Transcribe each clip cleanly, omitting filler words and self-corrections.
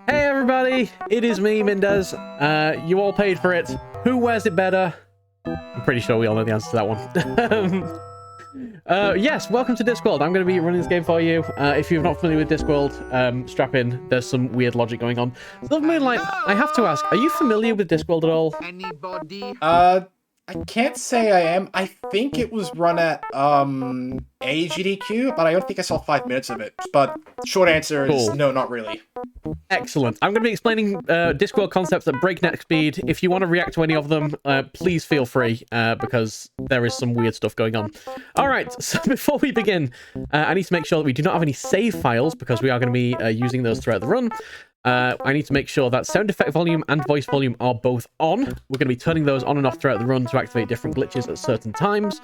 Hey everybody, it is me, Mindez. You all paid for it. Who wears it better? I'm pretty sure we all know the answer to that one. Yes, welcome to Discworld. I'm going to be running this game for you. If you're not familiar with Discworld, strap in. There's some weird logic going on. So, Moonlight, I have to ask, are you familiar with Discworld at all? Anybody? I can't say I am. I think it was run at, AGDQ, but I don't think I saw 5 minutes of it. But short answer is no, not really. Excellent. I'm going to be explaining Discworld concepts at breakneck speed. If you want to react to any of them, please feel free, because there is some weird stuff going on. All right, so before we begin, I need to make sure that we do not have any save files, because we are going to be using those throughout the run. I need to make sure that sound effect volume and voice volume are both on. We're going to be turning those on and off throughout the run to activate different glitches at certain times.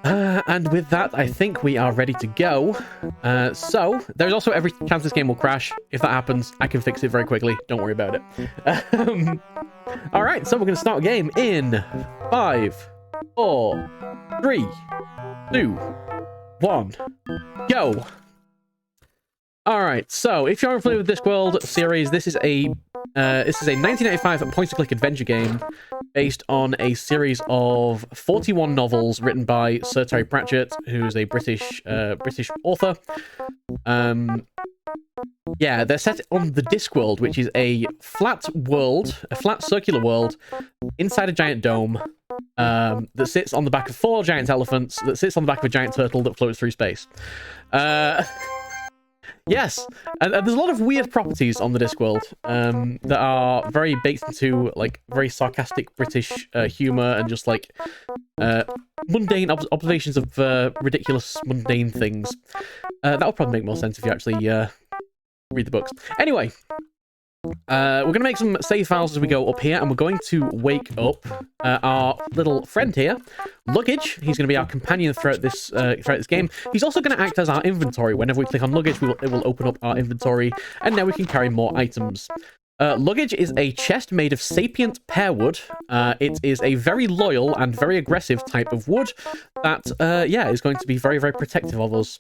And with that, I think we are ready to go. So, there's also every chance this game will crash. If that happens, I can fix it very quickly. Don't worry about it. Alright, so we're going to start a game in 5, 4, 3, 2, 1, go! Alright, so if you're unfamiliar with this Discworld series, this is a 1985 point-and-click adventure game based on a series of 41 novels written by Sir Terry Pratchett, who's a British author. Yeah, they're set on the Discworld, which is a flat world, a flat circular world inside a giant dome that sits on the back of 4 giant elephants, that sits on the back of a giant turtle that floats through space. Yes, and there's a lot of weird properties on the Discworld that are very baked into, like, very sarcastic British humour and just, like, mundane observations of ridiculous, mundane things. That would probably make more sense if you actually read the books. Anyway, we're going to make some save files as we go up here, and we're going to wake up our little friend here, Luggage. He's going to be our companion throughout this game. He's also going to act as our inventory. Whenever we click on Luggage, it will open up our inventory, and now we can carry more items. Luggage is a chest made of sapient pear wood. It is a very loyal and very aggressive type of wood that, yeah, is going to be very, very protective of us.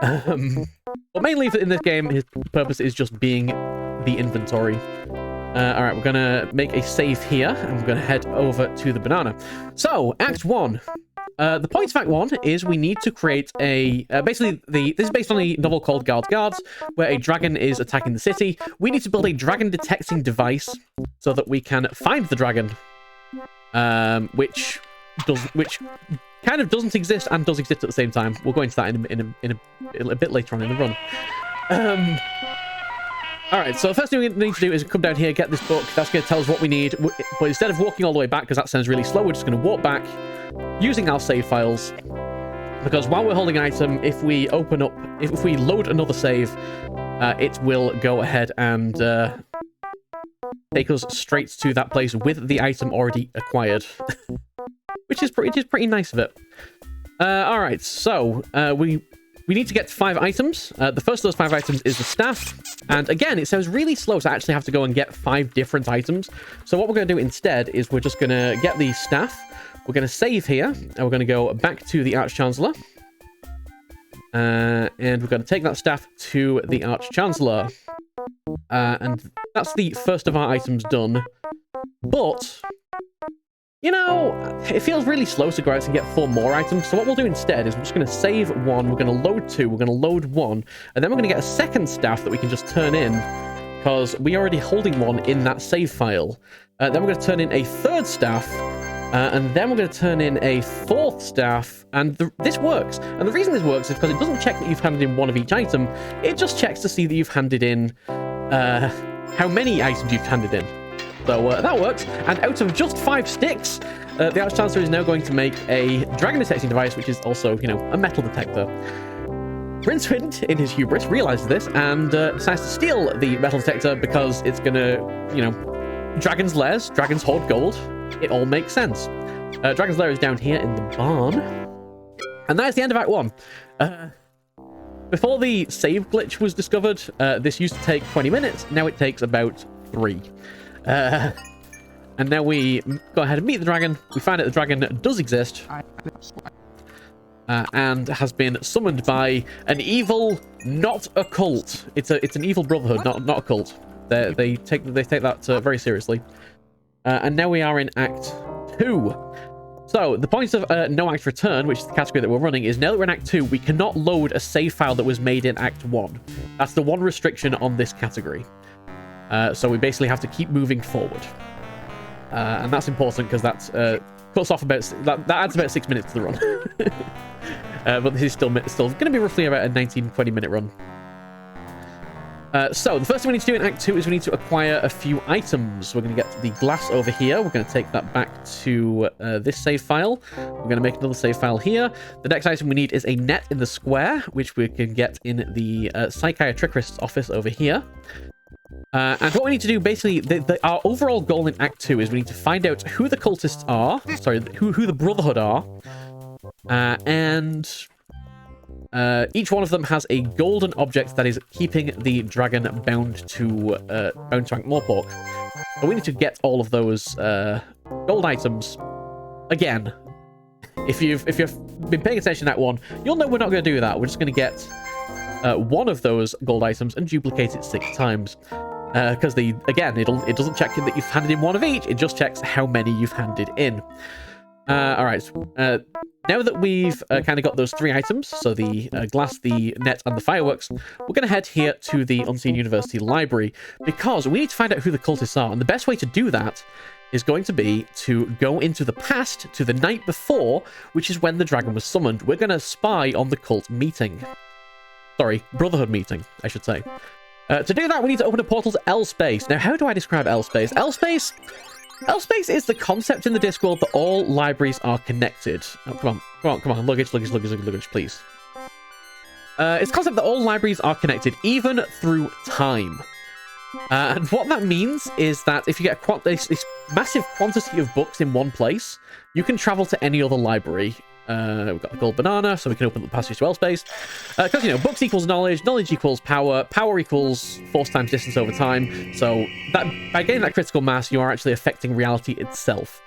But mainly in this game, his purpose is just being the inventory. Alright, we're gonna make a save here, and we're gonna head over to the banana. So, Act 1. The point of Act 1 is we need to create a... basically, this is based on a novel called Guards, where a dragon is attacking the city. We need to build a dragon-detecting device so that we can find the dragon, which kind of doesn't exist and does exist at the same time. We'll go into that in a bit later on in the run. Alright, so the first thing we need to do is come down here, get this book. That's going to tell us what we need. But instead of walking all the way back, because that sounds really slow, we're just going to walk back using our save files. Because while we're holding an item, if we load another save, it will go ahead and take us straight to that place with the item already acquired. which is pretty nice of it. Alright, so we need to get 5 items. The first of those 5 items is the staff. And again, it sounds really slow to actually have to go and get 5 different items. So what we're going to do instead is we're just going to get the staff. We're going to save here. And we're going to go back to the Arch-Chancellor. And we're going to take that staff to the Arch-Chancellor. And that's the first of our items done. But... you know, it feels really slow to go out and get 4 more items. So what we'll do instead is we're just going to save 1, we're going to load 2, we're going to load 1, and then we're going to get a second staff that we can just turn in, because we're already holding 1 in that save file. Then we're going to turn in a 3rd staff, and then we're going to turn in a 4th staff, and this works. And the reason this works is because it doesn't check that you've handed in 1 of each item, it just checks to see that you've handed in how many items you've handed in. So that works, and out of just 5 sticks, the Arch-Chancellor is now going to make a dragon detecting device, which is also, you know, a metal detector. Rincewind, in his hubris, realizes this and decides to steal the metal detector because it's gonna, you know, dragons' lairs, dragons hoard gold. It all makes sense. Dragon's lair is down here in the barn, and that is the end of Act 1. Before the save glitch was discovered, this used to take 20 minutes. Now it takes about 3. And now we go ahead and meet the dragon. We find out the dragon does exist. and has been summoned by an evil, not a cult. It's an evil brotherhood, not a cult. They take that very seriously. And now we are in Act 2. So, the point of No Act Return, which is the category that we're running, is now that we're in Act 2, we cannot load a save file that was made in Act 1. That's the one restriction on this category. So we basically have to keep moving forward. And that's important because that cuts off about... That adds about 6 minutes to the run. But this is still going to be roughly about a 19-20 minute run. So, the first thing we need to do in Act 2 is we need to acquire a few items. We're going to get the glass over here. We're going to take that back to this save file. We're going to make another save file here. The next item we need is a net in the square, which we can get in the psychiatrist's office over here. And what we need to do, basically, our overall goal in Act 2 is we need to find out who the cultists are. Sorry, who the Brotherhood are. And... each one of them has a golden object that is keeping the dragon bound to Ankh-Morpork. So we need to get all of those gold items. Again, if you've been paying attention to that one, you'll know we're not going to do that. We're just going to get one of those gold items and duplicate it 6 times. Because it doesn't check that you've handed in one of each. It just checks how many you've handed in. All right. Now that we've kind of got those 3 items, so the glass, the net, and the fireworks, we're going to head here to the Unseen University Library, because we need to find out who the cultists are, and the best way to do that is going to be to go into the past to the night before, which is when the dragon was summoned. We're going to spy on the cult meeting. Sorry, Brotherhood meeting, I should say. To do that, we need to open a portal to L-Space. Now, how do I describe L-Space? L-Space is the concept in the Discworld that all libraries are connected. Oh, come on. Luggage, please. It's the concept that all libraries are connected, even through time. And what that means is that if you get this massive quantity of books in one place, you can travel to any other library. We've got the gold banana, so we can open up the passage to L-Space. Because, books equals knowledge, knowledge equals power, power equals force times distance over time. So that by getting that critical mass, you are actually affecting reality itself.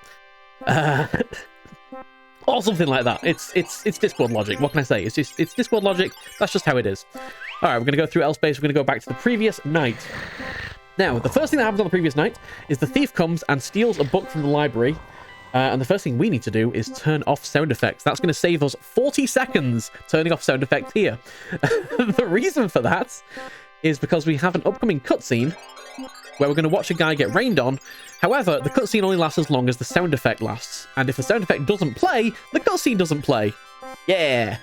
Or something like that. It's Discworld logic. What can I say? It's Discworld logic. That's just how it is. All right, we're going to go through L-Space. We're going to go back to the previous night. Now, the first thing that happens on the previous night is the thief comes and steals a book from the library. And the first thing we need to do is turn off sound effects. That's going to save us 40 seconds turning off sound effects here. The reason for that is because we have an upcoming cutscene where we're going to watch a guy get rained on. However, the cutscene only lasts as long as the sound effect lasts. And if the sound effect doesn't play, the cutscene doesn't play. Yeah!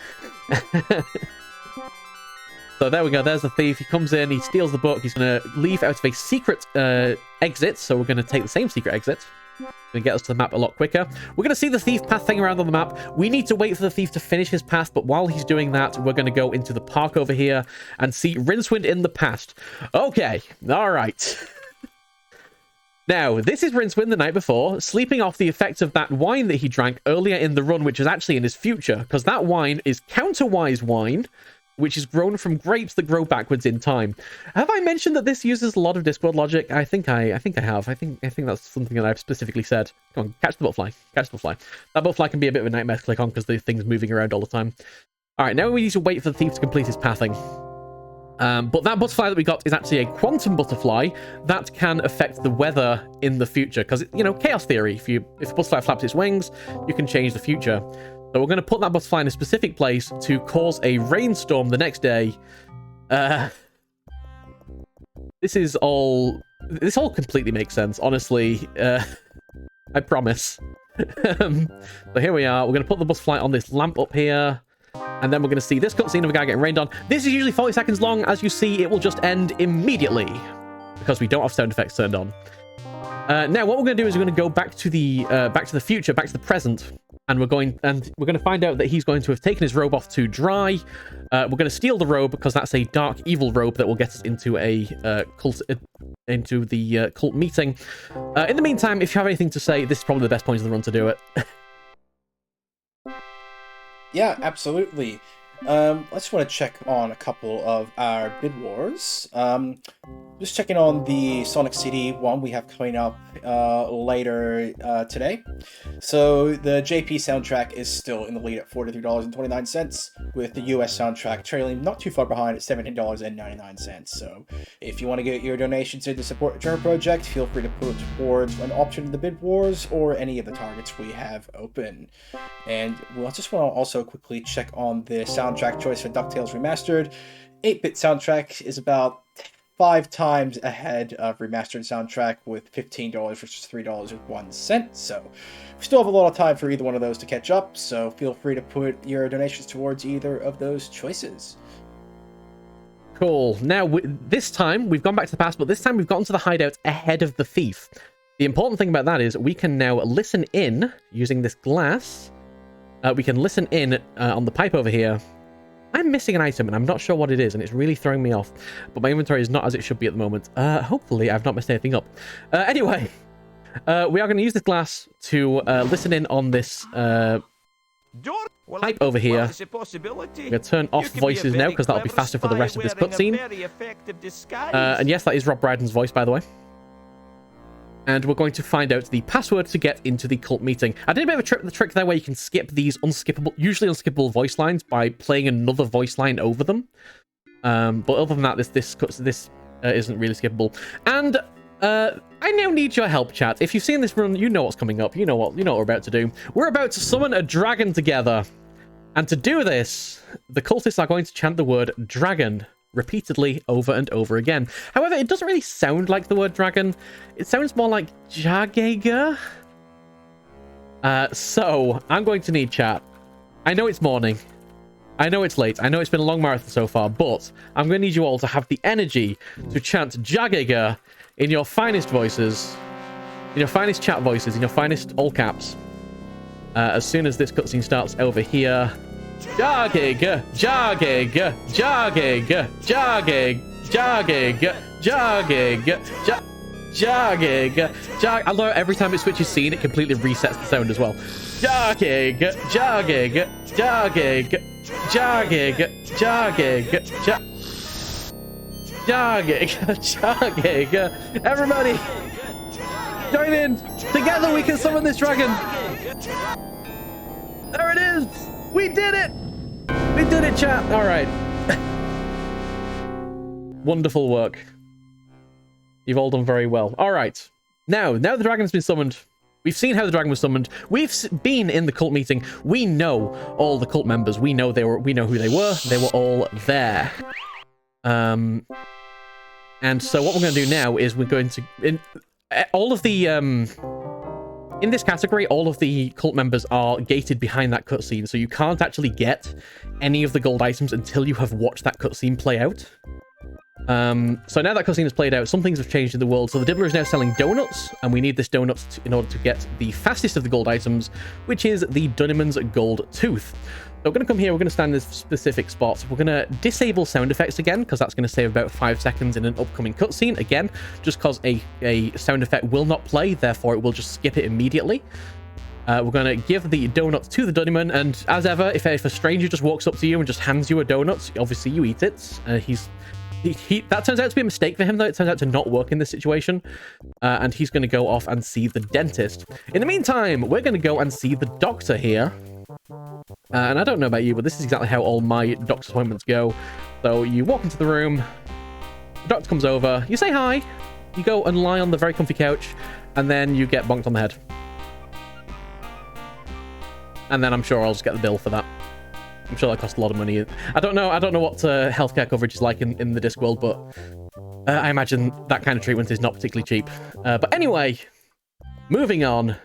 So there we go, there's the thief. He comes in, he steals the book. He's going to leave out of a secret exit. So we're going to take the same secret exit. Going to get us to the map a lot quicker. We're going to see the thief path thing around on the map. We need to wait for the thief to finish his path, but while he's doing that, we're going to go into the park over here and see Rincewind in the past. Okay, all right. Now, this is Rincewind the night before, sleeping off the effects of that wine that he drank earlier in the run, which is actually in his future, because that wine is counterwise wine, which is grown from grapes that grow backwards in time. Have I mentioned that this uses a lot of Discworld logic? I think I have. I think that's something that I've specifically said. Come on, catch the butterfly. Catch the butterfly. That butterfly can be a bit of a nightmare to click on because the thing's moving around all the time. All right, now we need to wait for the thief to complete his pathing. But that butterfly that we got is actually a quantum butterfly that can affect the weather in the future. Because, chaos theory. If a butterfly flaps its wings, you can change the future. So we're going to put that butterfly in a specific place to cause a rainstorm the next day. This all completely makes sense, honestly. I promise. So here we are. We're going to put the butterfly on this lamp up here. And then we're going to see this cutscene of a guy getting rained on. This is usually 40 seconds long. As you see, it will just end immediately because we don't have sound effects turned on. Now, what we're going to do is we're going to go back to the future, back to the present. And we're going to find out that he's going to have taken his robe off to dry. We're going to steal the robe because that's a dark, evil robe that will get us into a cult meeting. In the meantime, if you have anything to say, this is probably the best point of the run to do it. Yeah, absolutely. I just want to check on a couple of our bid wars. Just checking on the Sonic City one we have coming up later today. So the JP soundtrack is still in the lead at $43.29, with the US soundtrack trailing not too far behind at $17.99. So if you want to get your donations in to support the Journal Project, feel free to put it towards an option in the bid wars or any of the targets we have open. And I just want to also quickly check on the soundtrack choice for DuckTales Remastered. 8-bit soundtrack is about 5 times ahead of remastered soundtrack with $15 versus $3.01. So we still have a lot of time for either one of those to catch up, so feel free to put your donations towards either of those choices. Cool. Now, this time, we've gone back to the past, but this time we've gotten to the hideout ahead of the thief. The important thing about that is we can now listen in using this glass. We can listen in on the pipe over here. I'm missing an item, and I'm not sure what it is, and it's really throwing me off. But my inventory is not as it should be at the moment. Hopefully, I've not messed anything up. Anyway, we are going to use this glass to listen in on this pipe over here. We're going to turn off voices now, because that'll be faster for the rest of this cutscene. And yes, that is Rob Brydon's voice, by the way. And we're going to find out the password to get into the cult meeting. I did a bit of a trick there where you can skip these usually unskippable voice lines by playing another voice line over them. But other than that, this isn't really skippable. And I now need your help, chat. If you've seen this run, you know what's coming up. You know what we're about to do. We're about to summon a dragon together. And to do this, the cultists are going to chant the word dragon repeatedly over and over again. However, it doesn't really sound like the word dragon. It sounds more like Jagager. So I'm going to need chat. I know it's morning. I know it's late. I know it's been a long marathon so far, but I'm going to need you all to have the energy to chant Jagager in your finest voices, in your finest chat voices, in your finest all caps. As soon as this cutscene starts over here. Jagager, Jagager, Jagager, Jagager, Jagager, Jagager, Jagager, I love every time it switches scene, it completely resets the sound as well. Jagager, Jagager, Jagager, Jagager, Jagager, Jagager, Jagager. Everybody, join in. Together we can summon this dragon. There it is. We did it! We did it, chat! Alright. Wonderful work. You've all done very well. Alright. Now the dragon's been summoned. We've seen how the dragon was summoned. We've been in the cult meeting. We know all the cult members. We know who they were. They were all there. And so what we're going to do now is we're going to... In this category, all of the cult members are gated behind that cutscene, so you can't actually get any of the gold items until you have watched that cutscene play out. So now that cutscene has played out, some things have changed in the world. So the Dibbler is now selling donuts, and we need this donut in order to get the fastest of the gold items, which is the Dunnyman's Gold Tooth. So we're going to come here, we're going to stand in this specific spot. We're going to disable sound effects again, because that's going to save about 5 seconds in an upcoming cutscene. Again, just because a sound effect will not play, therefore it will just skip it immediately. We're going to give the donut to the Dunnyman, and as ever, if a stranger just walks up to you and just hands you a donut, obviously you eat it. That turns out to be a mistake for him, though. It turns out to not work in this situation. And he's going to go off and see the dentist. In the meantime, we're going to go and see the doctor here. And I don't know about you, but this is exactly how all my doctor's appointments go. So you walk into the room, the doctor comes over, you say hi, you go and lie on the very comfy couch, and then you get bonked on the head. And then I'm sure I'll just get the bill for that. I'm sure that costs a lot of money. I don't know what healthcare coverage is like in the Discworld, but I imagine that kind of treatment is not particularly cheap. But anyway, moving on.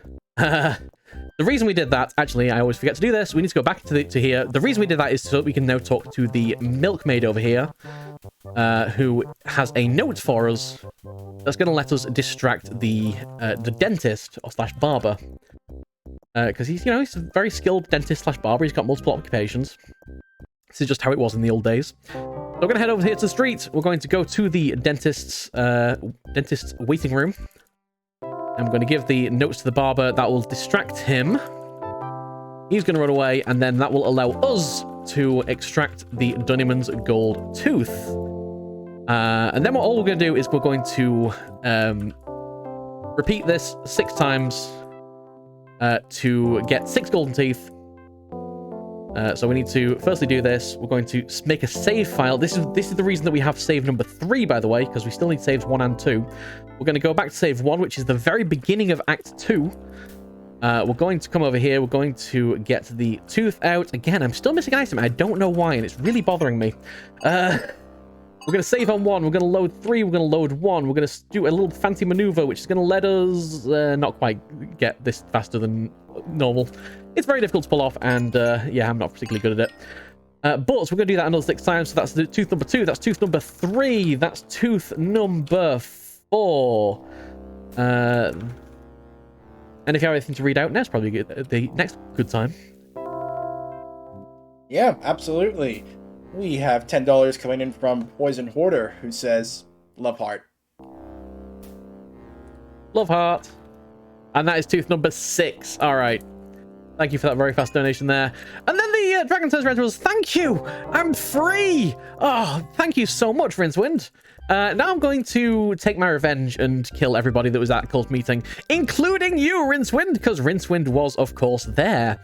The reason we did that, actually, I always forget to do this. We need to go back to here. The reason we did that is so that we can now talk to the milkmaid over here, who has a note for us that's going to let us distract the dentist or slash barber. Because he's a very skilled dentist slash barber. He's got multiple occupations. This is just how it was in the old days. So we're going to head over here to the street. We're going to go to the dentist's waiting room. And we're going to give the notes to the barber. That will distract him. He's going to run away, and then that will allow us to extract the Dunnyman's gold tooth. And then all we're going to do is we're going to repeat this 6 times to get 6 golden teeth. So we need to firstly do this. We're going to make a save file. This is the reason that we have save number 3, by the way, because we still need saves 1 and 2. We're going to go back to save 1, which is the very beginning of Act 2. We're going to come over here. We're going to get the tooth out. Again, I'm still missing an item. I don't know why, and it's really bothering me. We're going to save on 1. We're going to load 3. We're going to load 1. We're going to do a little fancy maneuver, which is going to let us not quite get this faster than normal. It's very difficult to pull off, and yeah, I'm not particularly good at it. But we're going to do that another 6 times. So that's the tooth number 2. That's tooth number 3. That's tooth number 4. And if you have anything to read out, now's probably the next good time. Yeah, absolutely. We have $10 coming in from Poison Hoarder, who says, "Love heart." Love heart. And that is tooth number 6. All right. Thank you for that very fast donation there. And then the Dragon Says Rentals, thank you! I'm free! Oh, thank you so much, Rincewind. Now I'm going to take my revenge and kill everybody that was at Cult Meeting, including you, Rincewind, because Rincewind was, of course, there.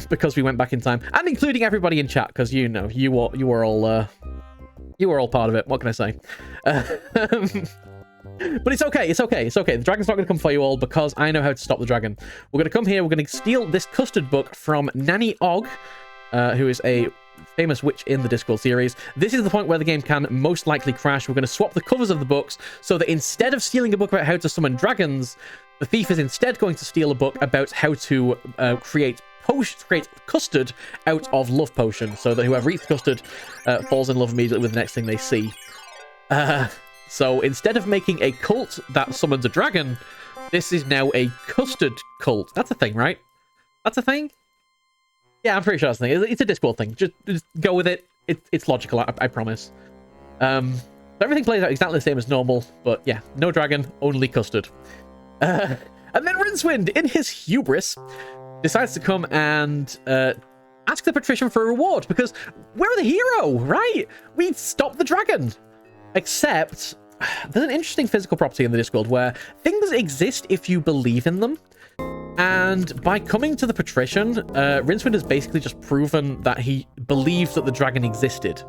Because we went back in time. And including everybody in chat, because, you know, you were all part of it. What can I say? But it's okay, it's okay, it's okay. The dragon's not going to come for you all because I know how to stop the dragon. We're going to come here, we're going to steal this custard book from Nanny Og, who is a famous witch in the Discworld series. This is the point where the game can most likely crash. We're going to swap the covers of the books so that instead of stealing a book about how to summon dragons, the thief is instead going to steal a book about how to create custard out of love potion, so that whoever eats custard falls in love immediately with the next thing they see. So instead of making a cult that summons a dragon, this is now a custard cult. That's a thing, right? That's a thing? Yeah, I'm pretty sure that's a thing. It's a Discworld thing. Just go with it. It's logical, I promise. Everything plays out exactly the same as normal, but yeah, no dragon, only custard. And then Rincewind, in his hubris, decides to come and ask the patrician for a reward, because we're the hero, right? We stopped the dragon. Except, there's an interesting physical property in the Discworld where things exist if you believe in them. And by coming to the patrician, Rincewind has basically just proven that he believed that the dragon existed.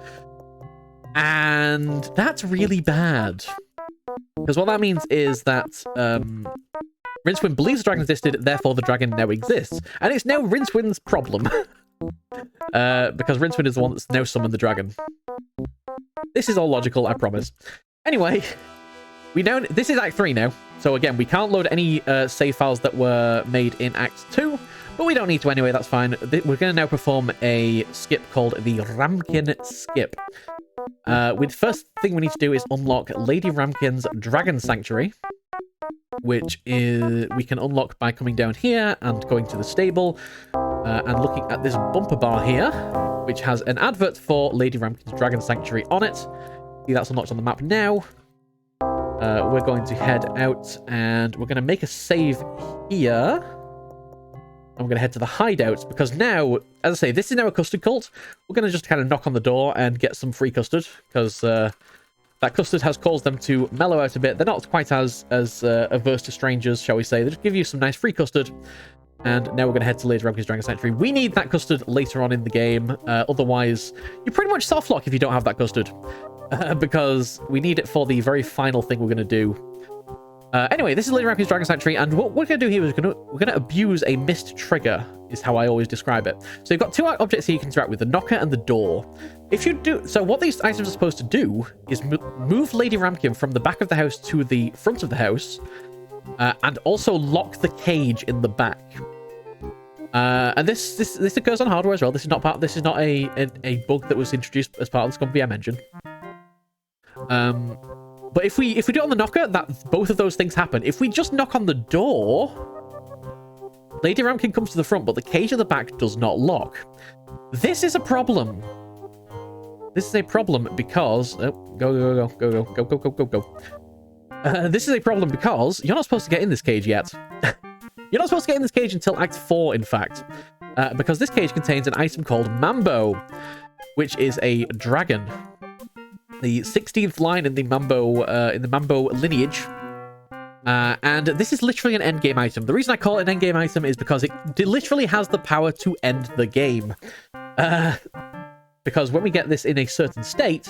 And that's really bad. Because what that means is that Rincewind believes the dragon existed, therefore the dragon now exists. And it's now Rincewind's problem. Because Rincewind is the one that's now summoned the dragon. This is all logical, I promise. Anyway, this is Act 3 now. So again, we can't load any save files that were made in Act 2, but we don't need to anyway, that's fine. We're going to now perform a skip called the Ramkin Skip. The first thing we need to do is unlock Lady Ramkin's Dragon Sanctuary, which we can unlock by coming down here and going to the stable and looking at this bumper bar here, which has an advert for Lady Ramkin's Dragon Sanctuary on it. See, that's unlocked on the map now. We're going to head out and we're going to make a save here. I'm going to head to the hideout because now, as I say, this is now a custard cult. We're going to just kind of knock on the door and get some free custard because that custard has caused them to mellow out a bit. They're not quite as averse to strangers, shall we say. They just give you some nice free custard. And now we're going to head to Lady Ramkin's Dragon Sanctuary. We need that custard later on in the game. Otherwise, you're pretty much softlock if you don't have that custard. Because we need it for the very final thing we're going to do. Anyway, this is Lady Ramkin's Dragon Sanctuary, and what we're going to do here is we're going to abuse a missed trigger, is how I always describe it. So you've got 2 objects here you can interact with, the knocker and the door. If you do... So what these items are supposed to do is move Lady Ramkin from the back of the house to the front of the house, and also lock the cage in the back. And this occurs on hardware as well. This is not a bug that was introduced as part of the ScummVM engine. But if we do it on the knocker, both of those things happen. If we just knock on the door, Lady Ramkin comes to the front, but the cage at the back does not lock. This is a problem. This is a problem because go. This is a problem because you're not supposed to get in this cage yet. You're not supposed to get in this cage until Act 4, in fact, because this cage contains an item called Mambo, which is a dragon. The 16th line in the Mambo lineage. And this is literally an endgame item. The reason I call it an endgame item is because it literally has the power to end the game. Because when we get this in a certain state,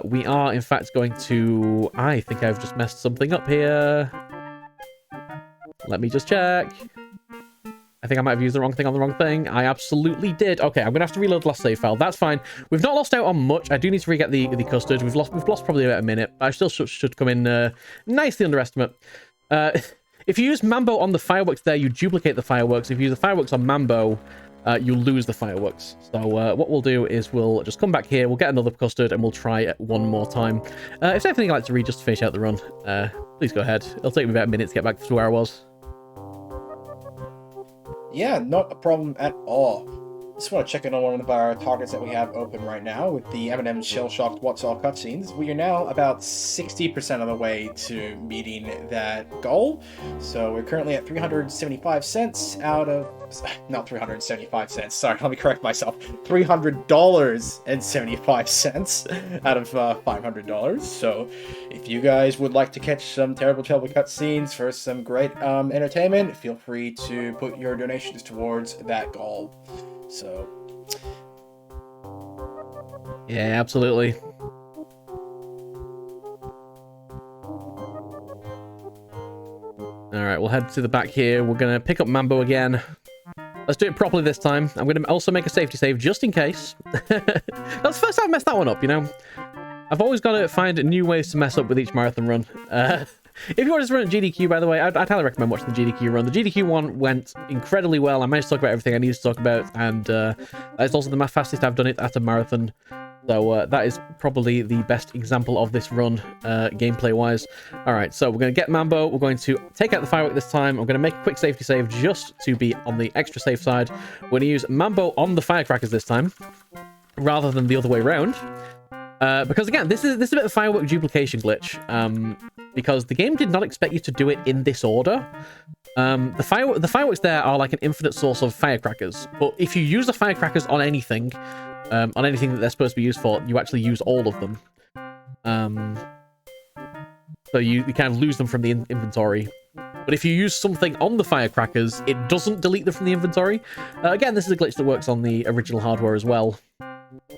we are in fact going to... I think I've just messed something up here. Let me just check. I think I might have used the wrong thing on the wrong thing. I absolutely did. Okay, I'm going to have to reload the last save file. That's fine. We've not lost out on much. I do need to re-get the custard. We've lost probably about a minute. But I still should come in nicely under estimate. If you use Mambo on the fireworks there, you duplicate the fireworks. If you use the fireworks on Mambo, you lose the fireworks. So what we'll do is we'll just come back here. We'll get another custard and we'll try it one more time. If there's anything you'd like to read just to finish out the run, please go ahead. It'll take me about a minute to get back to where I was. Yeah, not a problem at all. Just want to check in on one of our targets that we have open right now with the M&M Shell-Shocked What's All cutscenes. We are now about 60% of the way to meeting that goal. So we're currently at 375 cents out of... Not 375 cents, sorry, let me correct myself. $300.75 out of $500. So if you guys would like to catch some terrible cutscenes for some great entertainment, feel free to put your donations towards that goal. So, yeah, absolutely. All right, we'll head to the back here. We're going to pick up Mambo again. Let's do it properly this time. I'm going to also make a safety save just in case. That's the first time I've messed that one up, you know. I've always got to find new ways to mess up with each marathon run. If you want to run at GDQ, by the way, I'd highly recommend watching the GDQ run. The GDQ one went incredibly well. I managed to talk about everything I needed to talk about, and it's also the fastest I've done it at a marathon. So that is probably the best example of this run, gameplay-wise. All right, so we're going to get Mambo. We're going to take out the firework this time. I'm going to make a quick safety save just to be on the extra safe side. We're going to use Mambo on the firecrackers this time, rather than the other way around. Because again, this is a bit of a firework duplication glitch. Because the game did not expect you to do it in this order. The fireworks there are like an infinite source of firecrackers. But if you use the firecrackers on anything that they're supposed to be used for, you actually use all of them. So you kind of lose them from the inventory. But if you use something on the firecrackers, it doesn't delete them from the inventory. Again, this is a glitch that works on the original hardware as well.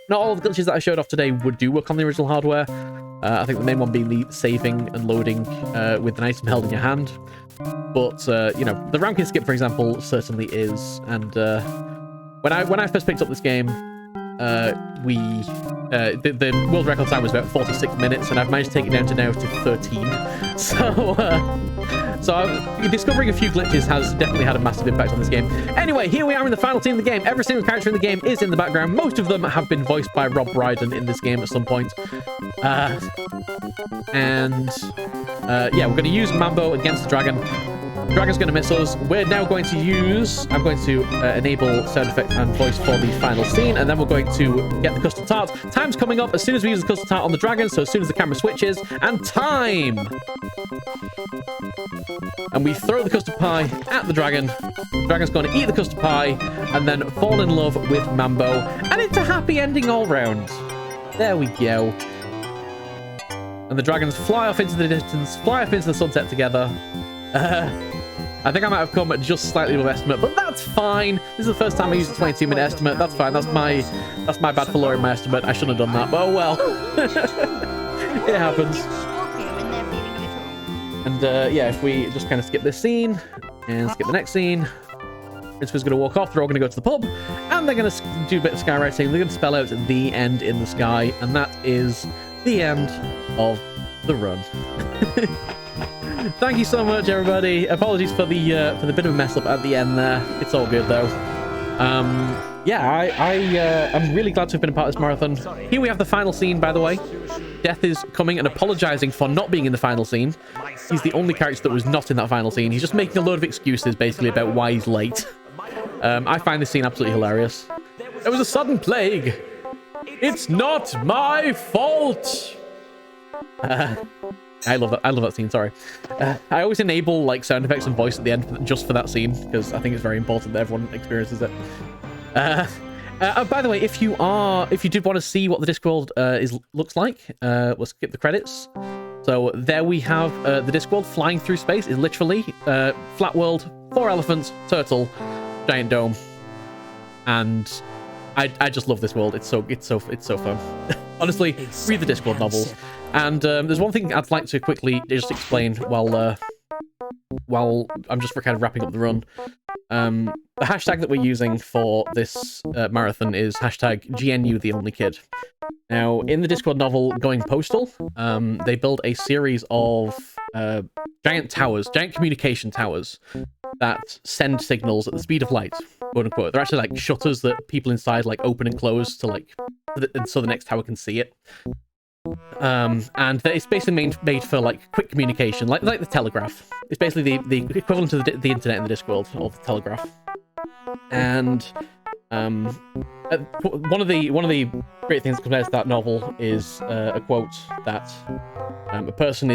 Not all of the glitches that I showed off today do work on the original hardware. I think the main one being the saving and loading with an item held in your hand. But, you know, the ranking skip, for example, certainly is. And when I first picked up this game, the world record time was about 46 minutes, and I've managed to take it down to now to 13. So discovering a few glitches has definitely had a massive impact on this game. Anyway, here we are in the final scene of the game. Every single character in the game is in the background. Most of them have been voiced by Rob Brydon in this game at some point. Yeah, we're going to use Mambo against the dragon. The dragon's going to miss us. We're now going to use... I'm going to enable sound effect and voice for the final scene, and then we're going to get the custard tart. Time's coming up as soon as we use the custard tart on the dragon, so as soon as the camera switches, and time! And we throw the custard pie at the dragon. The dragon's going to eat the custard pie, and then fall in love with Mambo, and it's a happy ending all round. There we go. And the dragons fly off into the distance, fly off into the sunset together. I think I might have come at just slightly above estimate, but that's fine. This is the first time I used a 22-minute estimate. That's fine. That's my bad for lowering my estimate. I shouldn't have done that, but oh well. It happens. And yeah, if we just kind of skip this scene and skip the next scene, Princess going to walk off. They're all going to go to the pub, and they're going to do a bit of skywriting. They're going to spell out the end in the sky, and that is the end of the run. Thank you so much, everybody. Apologies for the bit of a mess up at the end there. It's all good though. Yeah, I'm really glad to have been a part of this marathon. Here we have the final scene, by the way. Death is coming and apologizing for not being in the final scene. He's the only character that was not in that final scene. He's just making a load of excuses, basically, about why he's late. I find this scene absolutely hilarious. There was a sudden plague. It's not my fault. I love that. I love that scene. Sorry, I always enable like sound effects and voice at the end just for that scene because I think it's very important that everyone experiences it. By the way, if you did want to see what the Discworld looks like, we'll skip the credits. So there we have the Discworld flying through space. Is literally flat world, 4 elephants, turtle, giant dome, and I just love this world. It's so fun. Honestly, read the Discworld novels. And there's one thing I'd like to quickly just explain while I'm just kind of wrapping up the run. The hashtag that we're using for this marathon is hashtag GNU the only kid. Now, in the Discworld novel Going Postal, they build a series of giant towers, giant communication towers that send signals at the speed of light, quote unquote. They're actually like shutters that people inside like open and close to like, so the next tower can see it. And it's basically made for like quick communication, like the telegraph. It's basically the equivalent to the internet in the Discworld, or the telegraph. And one of the great things that comes out of that novel is a quote that a person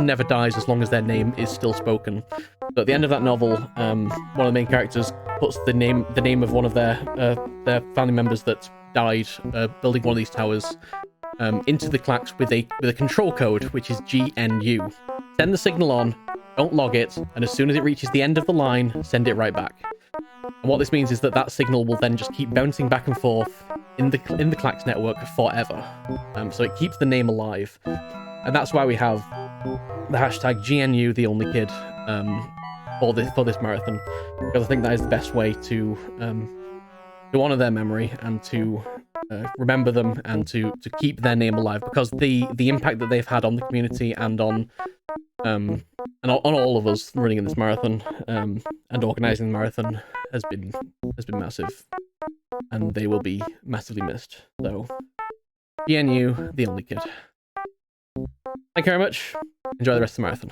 never dies as long as their name is still spoken. So at the end of that novel, one of the main characters puts the name of one of their family members that died building one of these towers into the clacks with a control code, which is GNU. Send the signal on, don't log it, and as soon as it reaches the end of the line, send it right back. And what this means is that signal will then just keep bouncing back and forth in the clacks network forever. So it keeps the name alive, and that's why we have the hashtag GNU the only kid for this marathon, because I think that is the best way to honor their memory and to remember them and to keep their name alive, because the impact that they've had on the community and on all of us running in this marathon and organizing the marathon has been massive, and they will be massively missed. So GNU the only kid. Thank you very much. Enjoy the rest of the marathon.